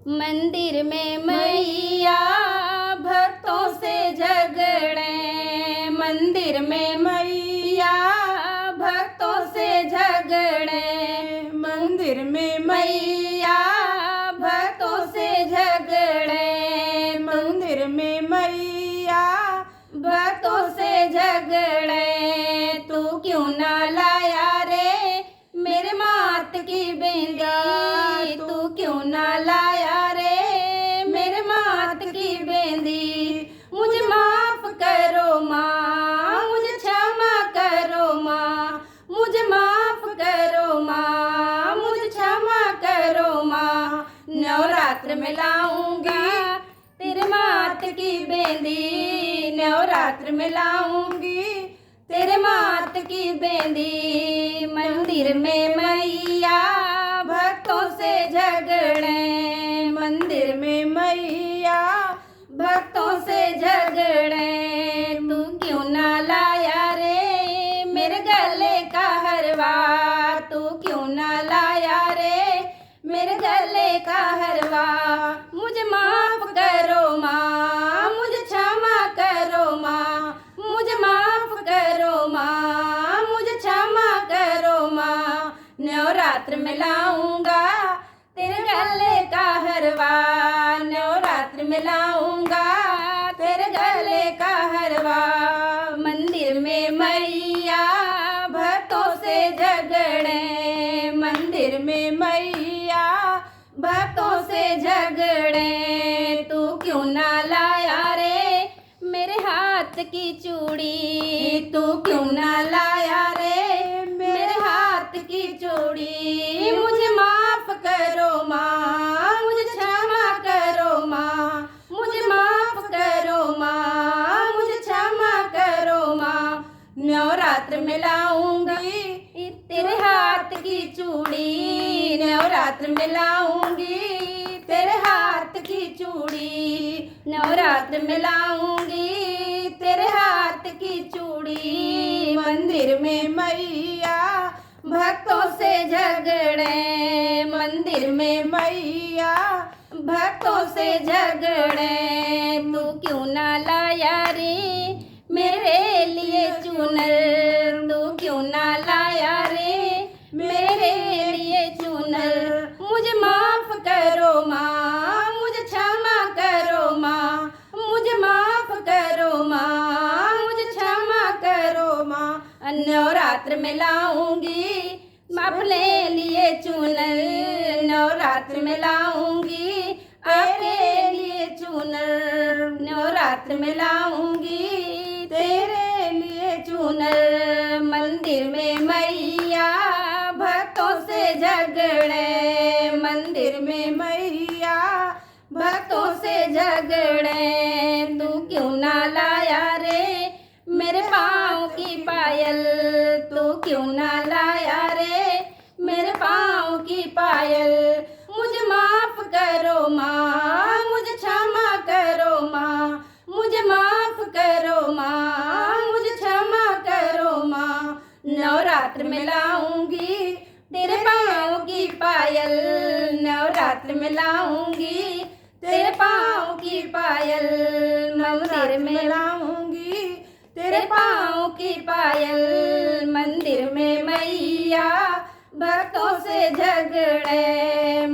मंदिर में मैया भक्तों से झगड़े, मंदिर में मैया भक्तों से झगड़े, मंदिर में मैया भक्तों से झगड़े, मंदिर में मैया भक्तों से झगड़े। तू क्यों ना लाया रे मेरे मात की बेंदी, तू क्यों ना लाया रे मेरे मात की बेंदी। मुझे माफ करो माँ, मुझे क्षमा करो माँ, मुझे माफ करो माँ, मुझे क्षमा करो माँ। नवरात्र में लाऊंगी तेरे मात की बेंदी, नवरात्र में लाऊंगी तेरे मात की बेंदी। मंदिर में मैया भक्तों से झगड़े, मंदिर में मैया भक्तों से झगड़े। तू क्यों ना लाया रे मेरे गले का हरवा, तू क्यों ना लाया रे मेरे गले का हरवा। मुझे माफ करो माँ, मुझे क्षमा करो माँ, मुझे माफ करो माँ, मुझे क्षमा करो माँ। नवरात्र में लाऊंगा तेरे गले का हरवा, नवरात्र में लाऊंगा तेरे गले का हरवा। मंदिर में मैया भक्तों से झगड़े, मंदिर में मैया भक्तों से झगड़े। तू क्यों ना लाया रे मेरे हाथ की चूड़ी, तू क्यों ना लाया रे मेरे हाथ की चूड़ी। मुझे माफ करो माँ, मुझे क्षमा करो माँ, मुझे माफ करो माँ, मुझे क्षमा करो माँ। नवरात्र में लाऊंगी तेरे हाथ की चूड़ी, नवरात्र में लाऊंगी तेरे हाथ की चूड़ी, नवरात्र में लाऊंगी तेरे हाथ की चूड़ी। मंदिर में मैया भक्तों से झगड़े, मंदिर में मैया भक्तों से झगड़े। तू क्यों ना लाया रे मेरे लिए चुनर, तू क्यों ना लाया रे मेरे लिए चुनर। मुझे माफ करो माँ, मुझे क्षमा करो माँ, मुझे माफ करो माँ, मुझे क्षमा करो माँ। नवरात्र में लाऊंगी अपने लिए चुनर, नवरात्र में लाऊंगी आपके लिए चुनर, नवरात्र में लाऊंगी तेरे लिए चुनर। मंदिर में मैया भक्तों से झगड़े, मंदिर में मैया भक्तों से झगड़े। तू क्यों ना लाया रे मेरे पाँव की पायल, तू क्यों ना लाया रे मेरे पाँव की पायल। मुझे माफ करो माँ, मुझे क्षमा करो माँ, मुझे माफ करो माँ, मुझे क्षमा करो माँ। नवरात्र में लाऊंगी तेरे पाँव की पायल, नवरात्र में लाऊंगी तेरे पाँव की पायल। मंदिर में लाऊंगी तेरे पाँव की पायल, मंदिर में मैया भक्तों से झगड़े।